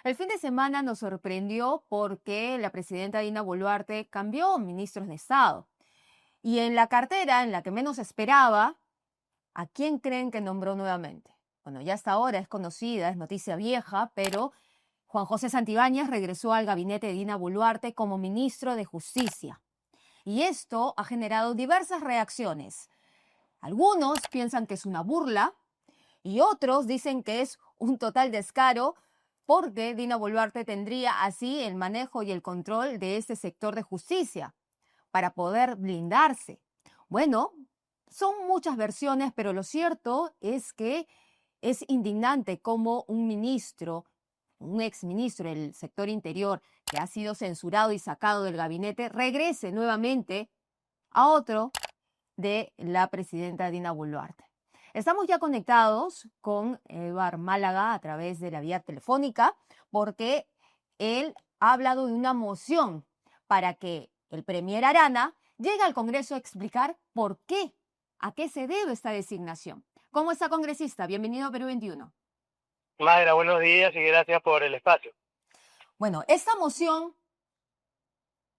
El fin de semana nos sorprendió porque la presidenta Dina Boluarte cambió ministros de Estado. Y en la cartera, en la que menos esperaba, ¿a quién creen que nombró nuevamente? Bueno, ya hasta ahora es conocida, es noticia vieja, pero Juan José Santibáñez regresó al gabinete de Dina Boluarte como ministro de Justicia. Y esto ha generado diversas reacciones. Algunos piensan que es una burla y otros dicen que es un total descaro porque Dina Boluarte tendría así el manejo y el control de este sector de justicia para poder blindarse. Bueno, son muchas versiones, pero lo cierto es que es indignante cómo un ministro, un exministro del sector interior que ha sido censurado y sacado del gabinete, regrese nuevamente a otro de la presidenta Dina Boluarte. Estamos ya conectados con Eduard Málaga a través de la vía telefónica porque él ha hablado de una moción para que el premier Arana llegue al Congreso a explicar por qué, a qué se debe esta designación. ¿Cómo está, congresista? Bienvenido a Perú 21. Mayra, buenos días y gracias por el espacio. Bueno, esta moción,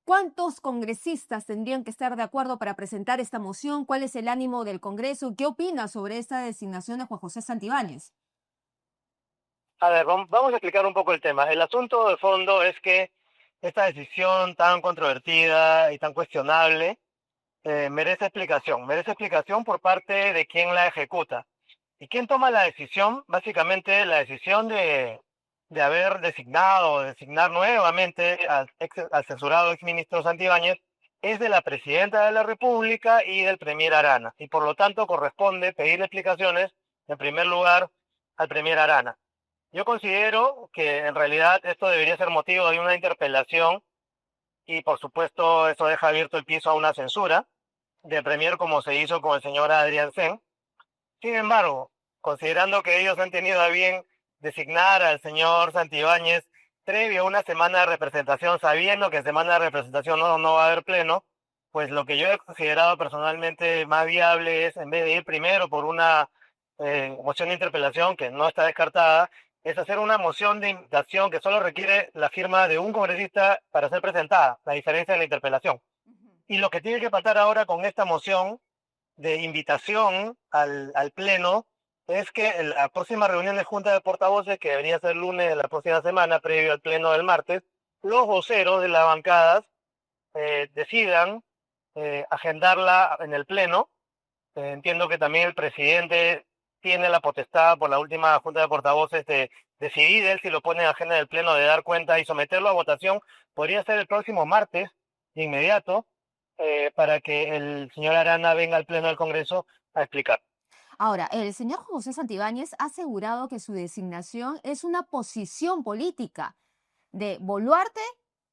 ¿cuántos congresistas tendrían que estar de acuerdo para presentar esta moción? ¿Cuál es el ánimo del Congreso? ¿Qué opina sobre esta designación de Juan José Santibáñez? A ver, vamos a explicar un poco el tema. El asunto de fondo es que esta decisión tan controvertida y tan cuestionable merece explicación por parte de quien la ejecuta. ¿Y quién toma la decisión? Básicamente la decisión de haber designar nuevamente al censurado exministro Santibáñez es de la presidenta de la República y del premier Arana. Y por lo tanto corresponde pedirle explicaciones, en primer lugar, al premier Arana. Yo considero que en realidad esto debería ser motivo de una interpelación y por supuesto eso deja abierto el piso a una censura de premier como se hizo con el señor Adrián Sen. Sin embargo, considerando que ellos han tenido a bien designar al señor Santibáñez previo a una semana de representación, sabiendo que en semana de representación no va a haber pleno, pues lo que yo he considerado personalmente más viable es, en vez de ir primero por una moción de interpelación que no está descartada, es hacer una moción de invitación que solo requiere la firma de un congresista para ser presentada, la diferencia de la interpelación. Y lo que tiene que pasar ahora con esta moción de invitación al Pleno es que en la próxima reunión de Junta de Portavoces, que debería ser lunes de la próxima semana, previo al Pleno del martes, los voceros de las bancadas decidan agendarla en el Pleno. Entiendo que también el presidente tiene la potestad por la última Junta de Portavoces de decidir él si lo pone en agenda del Pleno, de dar cuenta y someterlo a votación. Podría ser el próximo martes, de inmediato, para que el señor Arana venga al Pleno del Congreso a explicar. Ahora, el señor José Santibáñez ha asegurado que su designación es una posición política de Boluarte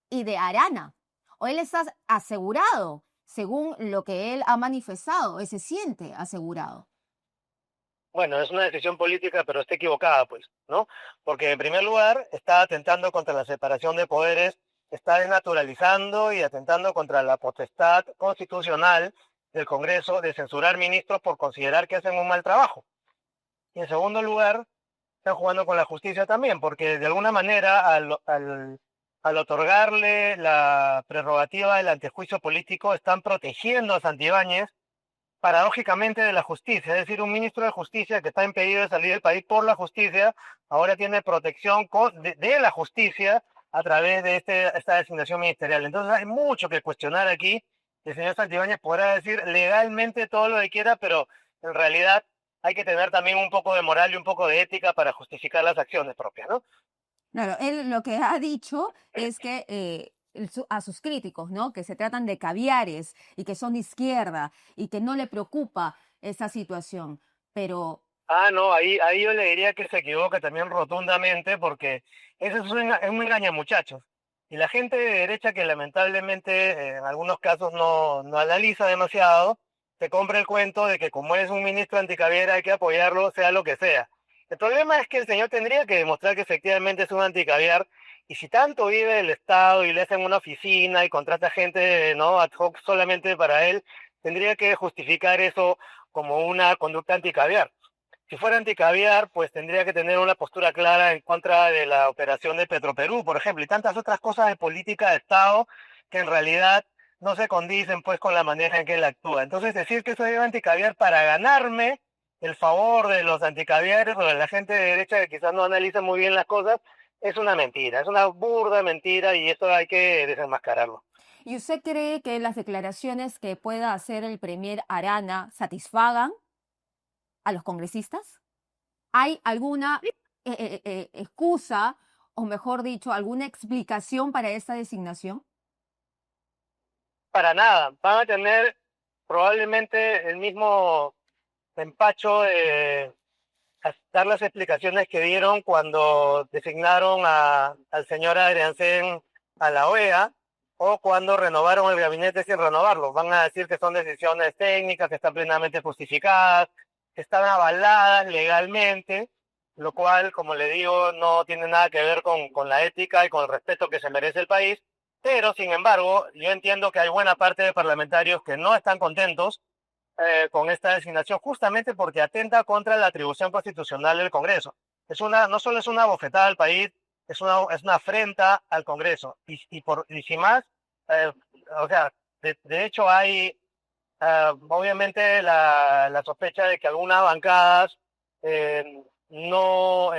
y de Arana. O él está asegurado, según lo que él ha manifestado, él se siente asegurado. Bueno, es una decisión política, pero está equivocada, pues, ¿no? Porque en primer lugar está atentando contra la separación de poderes, está desnaturalizando y atentando contra la potestad constitucional del Congreso de censurar ministros por considerar que hacen un mal trabajo. Y en segundo lugar, están jugando con la justicia también, porque de alguna manera al otorgarle la prerrogativa del antejuicio político, están protegiendo a Santibáñez paradójicamente de la justicia, es decir, un ministro de justicia que está impedido de salir del país por la justicia, ahora tiene protección de la justicia a través de esta designación ministerial. Entonces hay mucho que cuestionar aquí. El señor Santibáñez podrá decir legalmente todo lo que quiera, pero en realidad hay que tener también un poco de moral y un poco de ética para justificar las acciones propias, ¿no? Claro, él lo que ha dicho es que a sus críticos, ¿no? Que se tratan de caviares y que son de izquierda y que no le preocupa esa situación. Pero Ah, no, ahí yo le diría que se equivoca también rotundamente porque eso es un engaña muchachos. Y la gente de derecha que lamentablemente en algunos casos no analiza demasiado, te compra el cuento de que como es un ministro anticaviera hay que apoyarlo sea lo que sea. El problema es que el señor tendría que demostrar que efectivamente es un anticaviar y si tanto vive el Estado y le hacen una oficina y contrata gente no ad hoc solamente para él, tendría que justificar eso como una conducta anticaviar. si fuera anticaviar, pues tendría que tener una postura clara en contra de la operación de Petroperú, por ejemplo, y tantas otras cosas de política de Estado que en realidad no se condicen pues con la manera en que él actúa. Entonces decir que soy anticaviar para ganarme el favor de los anticaviares o de la gente de derecha que quizás no analiza muy bien las cosas es una mentira, es una burda mentira y esto hay que desenmascararlo. ¿Y usted cree que las declaraciones que pueda hacer el premier Arana satisfagan a los congresistas? ¿Hay alguna excusa, o mejor dicho, alguna explicación para esta designación? Para nada, van a tener probablemente el mismo empacho de dar las explicaciones que dieron cuando designaron al señor Adriansen a la OEA o cuando renovaron el gabinete sin renovarlo. Van a decir que son decisiones técnicas, que están plenamente justificadas, que están avaladas legalmente, lo cual, como le digo, no tiene nada que ver con la ética y con el respeto que se merece el país. Pero, sin embargo, yo entiendo que hay buena parte de parlamentarios que no están contentos con esta designación justamente porque atenta contra la atribución constitucional del Congreso. No solo es una bofetada al país, es una afrenta al Congreso. Y sin más, eh, o sea, de hecho hay obviamente la sospecha de que algunas bancadas no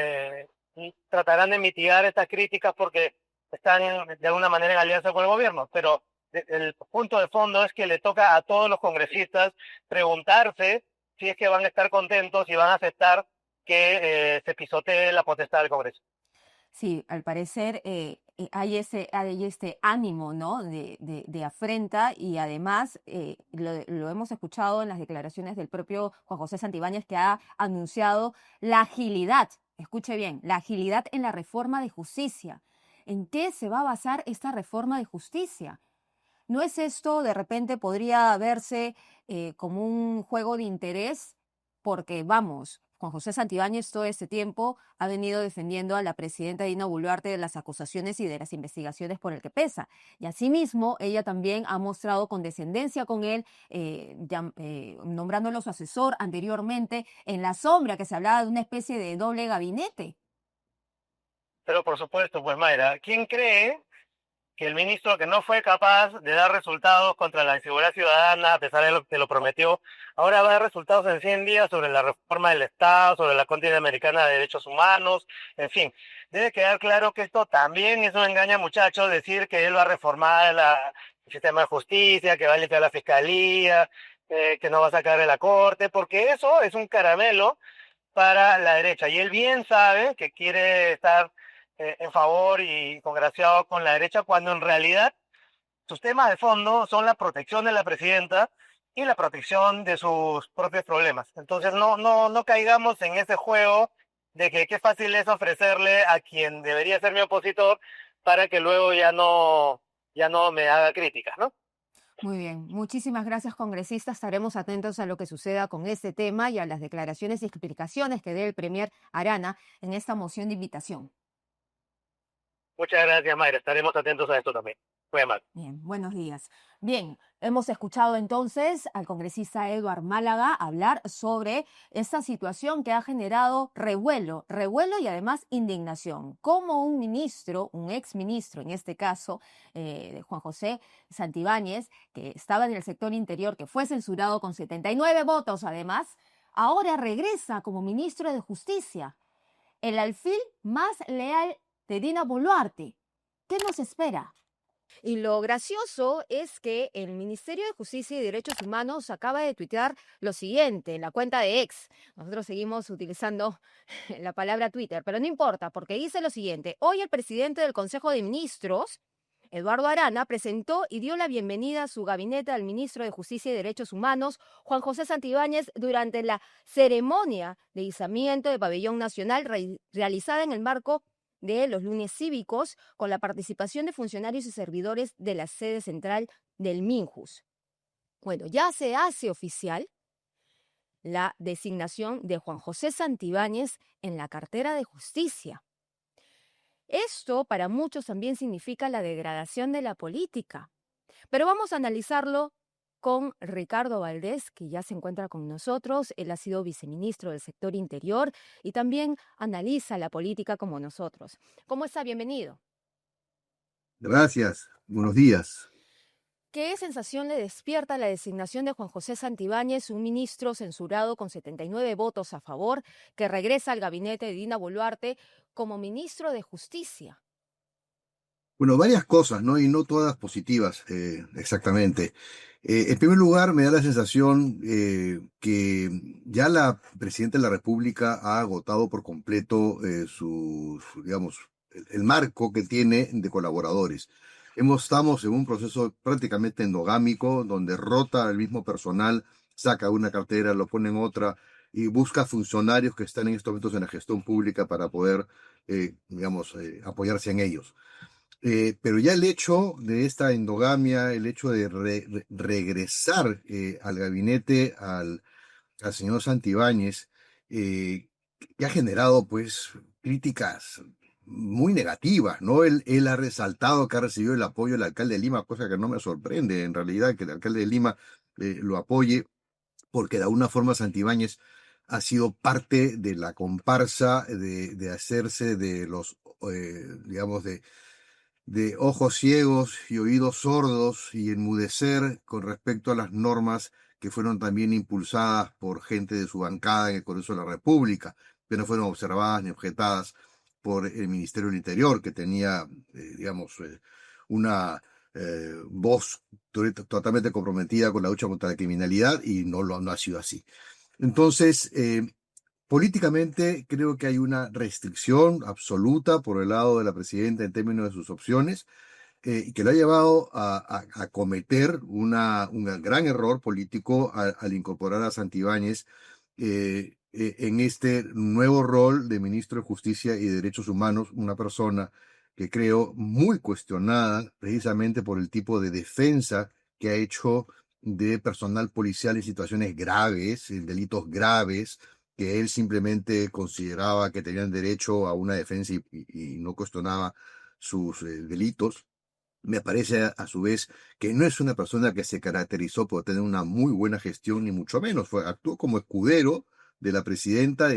tratarán de mitigar estas críticas porque están de alguna manera en alianza con el gobierno, pero el punto de fondo es que le toca a todos los congresistas preguntarse si es que van a estar contentos y van a aceptar que se pisotee la potestad del Congreso. Sí, al parecer hay este ánimo, ¿no? de afrenta y además lo hemos escuchado en las declaraciones del propio Juan José Santibáñez que ha anunciado la agilidad, escuche bien, la agilidad en la reforma de justicia. ¿En qué se va a basar esta reforma de justicia? ¿No es esto de repente podría verse como un juego de interés? Porque vamos, Juan José Santibáñez todo este tiempo ha venido defendiendo a la presidenta Dina Boluarte de las acusaciones y de las investigaciones por el que pesa. Y asimismo, ella también ha mostrado condescendencia con él, nombrándolo su asesor anteriormente, en la sombra que se hablaba de una especie de doble gabinete. Pero por supuesto, pues Mayra, ¿quién cree que el ministro que no fue capaz de dar resultados contra la inseguridad ciudadana, a pesar de lo que lo prometió, ahora va a dar resultados en 100 días sobre la reforma del Estado, sobre la Corte Interamericana de Derechos Humanos, en fin? Debe quedar claro que esto también es un engaño, muchachos, decir que él va a reformar el sistema de justicia, que va a limpiar la fiscalía, que no va a sacar de la Corte, porque eso es un caramelo para la derecha. Y él bien sabe que quiere estar en favor y congraciado con la derecha, cuando en realidad sus temas de fondo son la protección de la presidenta y la protección de sus propios problemas. Entonces no caigamos en ese juego de que qué fácil es ofrecerle a quien debería ser mi opositor para que luego ya no me haga críticas, ¿no? Muy bien, muchísimas gracias, congresista. Estaremos atentos a lo que suceda con este tema y a las declaraciones y explicaciones que dé el premier Arana en esta moción de invitación. Muchas gracias, Mayra. Estaremos atentos a esto también. Muy amable. Bien, buenos días. Bien, hemos escuchado entonces al congresista Eduard Málaga hablar sobre esta situación que ha generado revuelo y además indignación. Como un ministro, un exministro en este caso, de Juan José Santibáñez, que estaba en el sector interior, que fue censurado con 79 votos además, ahora regresa como ministro de Justicia, el alfil más leal de Dina Boluarte. ¿Qué nos espera? Y lo gracioso es que el Ministerio de Justicia y Derechos Humanos acaba de tuitear lo siguiente en la cuenta de X. Nosotros seguimos utilizando la palabra Twitter, pero no importa, porque dice lo siguiente. Hoy el presidente del Consejo de Ministros, Eduardo Arana, presentó y dio la bienvenida a su gabinete al ministro de Justicia y Derechos Humanos, Juan José Santibáñez, durante la ceremonia de izamiento de Pabellón Nacional realizada en el marco de los lunes cívicos con la participación de funcionarios y servidores de la sede central del Minjus. Bueno, ya se hace oficial la designación de Juan José Santibáñez en la cartera de Justicia. Esto para muchos también significa la degradación de la política, pero vamos a analizarlo con Ricardo Valdés, que ya se encuentra con nosotros. Él ha sido viceministro del sector interior y también analiza la política como nosotros. ¿Cómo está? Bienvenido. Gracias, buenos días. ¿Qué sensación le despierta la designación de Juan José Santibáñez, un ministro censurado con 79 votos a favor, que regresa al gabinete de Dina Boluarte como ministro de Justicia? Bueno, varias cosas, ¿no? Y no todas positivas, exactamente. En primer lugar, me da la sensación que ya la presidenta de la República ha agotado por completo digamos, el marco que tiene de colaboradores. Estamos en un proceso prácticamente endogámico, donde rota el mismo personal, saca una cartera, lo pone en otra y busca funcionarios que están en estos momentos en la gestión pública para poder, digamos, apoyarse en ellos. Pero ya el hecho de esta endogamia, el hecho de regresar al gabinete al señor Santibáñez, eh, que ha generado pues críticas muy negativas, ¿no? Él ha resaltado que ha recibido el apoyo del alcalde de Lima, cosa que no me sorprende en realidad que el alcalde de Lima lo apoye, porque de alguna forma Santibáñez ha sido parte de la comparsa de hacerse de los, digamos, de ojos ciegos y oídos sordos y enmudecer con respecto a las normas que fueron también impulsadas por gente de su bancada en el Congreso de la República, que no fueron observadas ni objetadas por el Ministerio del Interior, que tenía, digamos, una voz totalmente comprometida con la lucha contra la criminalidad y no ha sido así. Entonces, políticamente creo que hay una restricción absoluta por el lado de la presidenta en términos de sus opciones, y que lo ha llevado a cometer un gran error político al incorporar a Santibáñez en este nuevo rol de ministro de Justicia y Derechos Humanos, una persona que creo muy cuestionada precisamente por el tipo de defensa que ha hecho de personal policial en situaciones graves, en delitos graves, que él simplemente consideraba que tenían derecho a una defensa y no cuestionaba sus delitos. Me parece a su vez que no es una persona que se caracterizó por tener una muy buena gestión, ni mucho menos. Actuó como escudero de la presidenta,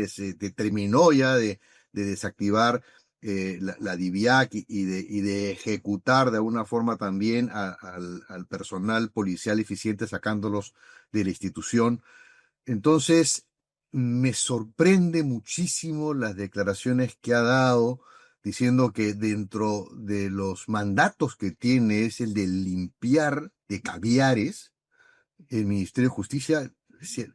terminó ya de desactivar la DIVIAC y de ejecutar de alguna forma también al personal policial eficiente, sacándolos de la institución. Entonces, me sorprende muchísimo las declaraciones que ha dado diciendo que dentro de los mandatos que tiene es el de limpiar de caviares el Ministerio de Justicia. Es decir,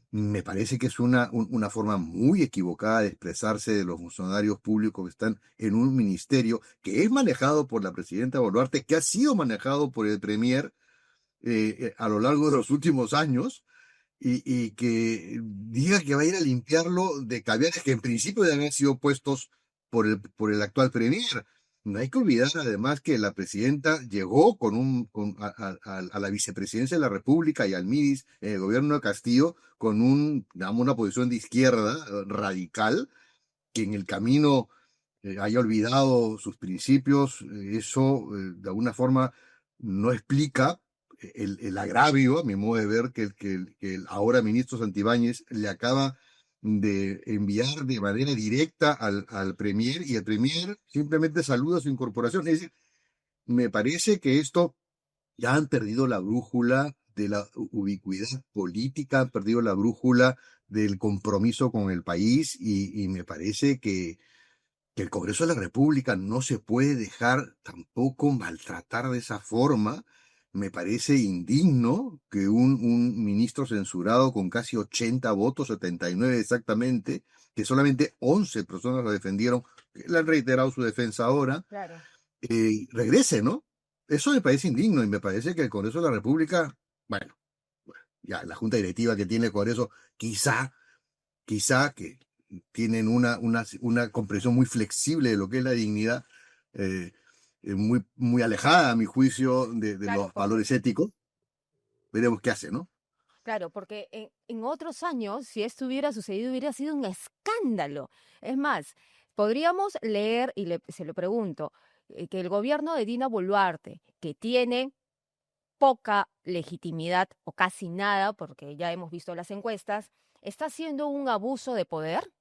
me parece que es una forma muy equivocada de expresarse de los funcionarios públicos que están en un ministerio que es manejado por la presidenta Boluarte, que ha sido manejado por el Premier a lo largo de los últimos años y que diga que va a ir a limpiarlo de caviares que en principio deben haber sido puestos por el actual premier. No hay que olvidar además que la presidenta llegó a la vicepresidencia de la República y al MIDIS en el gobierno de Castillo con digamos, una posición de izquierda radical, que en el camino haya olvidado sus principios. Eso de alguna forma no explica el agravio, a mi modo de ver, que el ahora ministro Santibáñez le acaba de enviar de manera directa al Premier, y el Premier simplemente saluda su incorporación. Es decir, me parece que esto ya han perdido la brújula de la ubicuidad política, han perdido la brújula del compromiso con el país, y me parece que el Congreso de la República no se puede dejar tampoco maltratar de esa forma. Me parece indigno que un ministro censurado con casi 80 votos, 79 exactamente, que solamente 11 personas lo defendieron, que le han reiterado su defensa ahora, Claro. regrese, ¿no? Eso me parece indigno, y me parece que el Congreso de la República, bueno, ya la junta directiva que tiene el Congreso, quizá que tienen una comprensión muy flexible de lo que es la dignidad, eh, muy alejada, a mi juicio, de Claro, los valores éticos. Veremos qué hace, ¿no? claro, porque en otros años, si esto hubiera sucedido, hubiera sido un escándalo. Es más, podríamos leer, y se lo pregunto, que el gobierno de Dina Boluarte, que tiene poca legitimidad o casi nada, porque ya hemos visto las encuestas, ¿está haciendo un abuso de poder?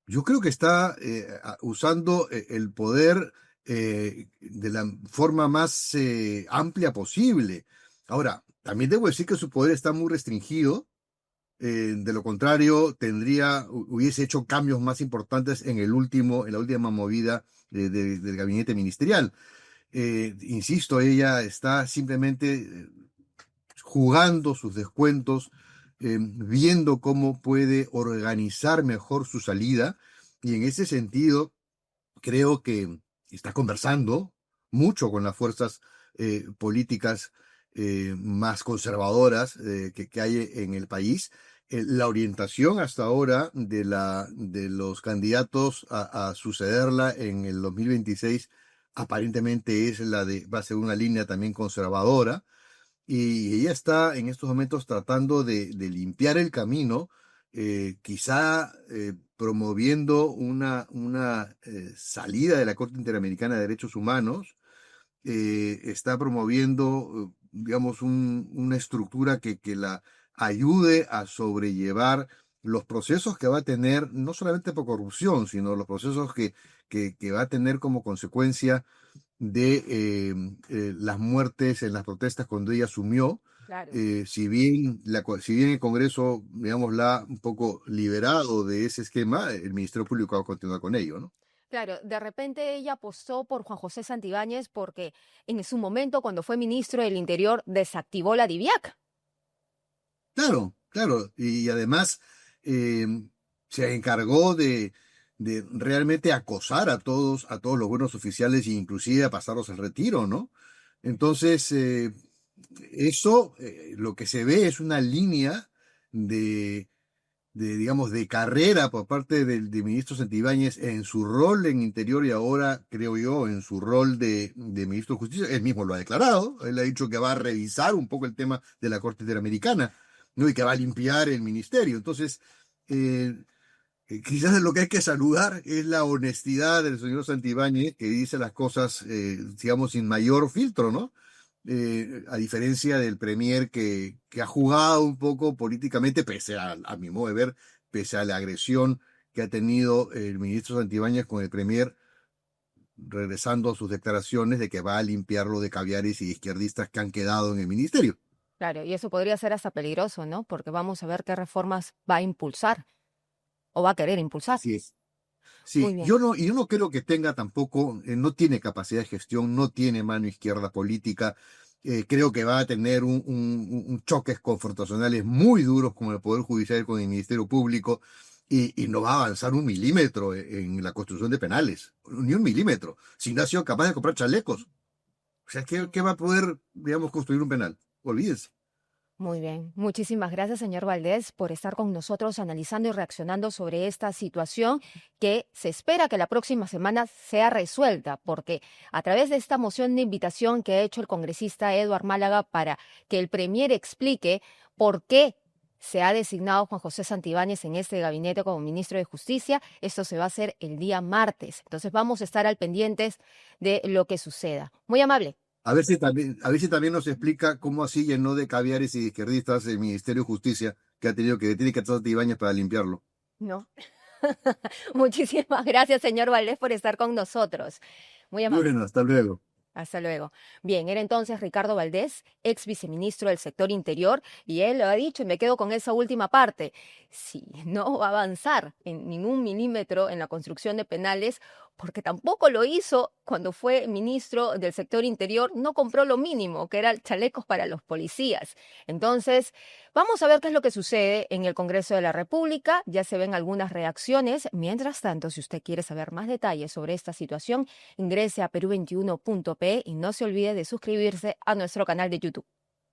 Yo creo que está usando el poder de la forma más amplia posible. Ahora, también debo decir que su poder está muy restringido. De lo contrario, hubiese hecho cambios más importantes en la última movida del gabinete ministerial. Insisto, ella está simplemente jugando sus descuentos, viendo cómo puede organizar mejor su salida, y en ese sentido creo que está conversando mucho con las fuerzas políticas más conservadoras que hay en el país. La orientación hasta ahora de los candidatos a sucederla en el 2026 aparentemente va a ser una línea también conservadora, y ella está en estos momentos tratando de limpiar el camino, quizá promoviendo una salida de la Corte Interamericana de Derechos Humanos. Está promoviendo, digamos, una estructura que la ayude a sobrellevar los procesos que va a tener, no solamente por corrupción, sino los procesos que va a tener como consecuencia de las muertes en las protestas cuando ella asumió. Claro. Si bien el Congreso, digamos, la ha un poco liberado de ese esquema, el Ministerio Público va a continuar con ello, ¿no? Claro, de repente ella apostó por Juan José Santibáñez porque en su momento, cuando fue ministro del Interior, desactivó la DIVIAC. Claro, claro. Y además eh, se encargó de realmente acosar a todos los buenos oficiales e inclusive a pasarlos al retiro, ¿no? Entonces, eso, lo que se ve es una línea de, digamos, de carrera por parte del ministro Santibáñez en su rol en Interior, y ahora, creo yo, en su rol de ministro de Justicia. Él mismo lo ha declarado. Él ha dicho que va a revisar un poco el tema de la Corte Interamericana, ¿no? Y que va a limpiar el ministerio. Entonces, eh, quizás lo que hay que saludar es la honestidad del señor Santibáñez, que dice las cosas, digamos, sin mayor filtro, ¿no? A diferencia del premier que ha jugado un poco políticamente, a mi modo de ver, pese a la agresión que ha tenido el ministro Santibáñez con el premier, regresando a sus declaraciones de que va a limpiarlo de caviares y izquierdistas que han quedado en el ministerio. Claro, y eso podría ser hasta peligroso, ¿no? Porque vamos a ver qué reformas va a impulsar o va a querer impulsar. Así es. Muy Sí, bien. yo no creo que tenga tampoco, no tiene capacidad de gestión, no tiene mano izquierda política. Creo que va a tener un choques confrontacionales muy duros con el Poder Judicial y con el Ministerio Público, y no va a avanzar un milímetro en la construcción de penales, ni un milímetro, si no ha sido capaz de comprar chalecos. O sea, ¿qué va a poder, digamos, construir un penal? Olvídense. Muy bien. Muchísimas gracias, señor Valdés, por estar con nosotros analizando y reaccionando sobre esta situación que se espera que la próxima semana sea resuelta, porque a través de esta moción de invitación que ha hecho el congresista Eduard Málaga para que el premier explique por qué se ha designado a Juan José Santibáñez en este gabinete como ministro de Justicia, esto se va a hacer el día martes. Entonces vamos a estar al pendientes de lo que suceda. Muy amable. A ver si también nos explica cómo así llenó de caviares y de izquierdistas el Ministerio de Justicia, tiene que tratar de Ibáñez para limpiarlo. No. Muchísimas gracias, señor Valdés, por estar con nosotros. Muy amable. Bueno, hasta luego. Hasta luego. Bien, era entonces Ricardo Valdés, ex viceministro del sector interior, y él lo ha dicho, y me quedo con esa última parte. Si no va a avanzar en ningún milímetro en la construcción de penales, porque tampoco lo hizo cuando fue ministro del sector interior, no compró lo mínimo, que eran chalecos para los policías. Entonces, vamos a ver qué es lo que sucede en el Congreso de la República. Ya se ven algunas reacciones. Mientras tanto, si usted quiere saber más detalles sobre esta situación, ingrese a perú21.pe y no se olvide de suscribirse a nuestro canal de YouTube.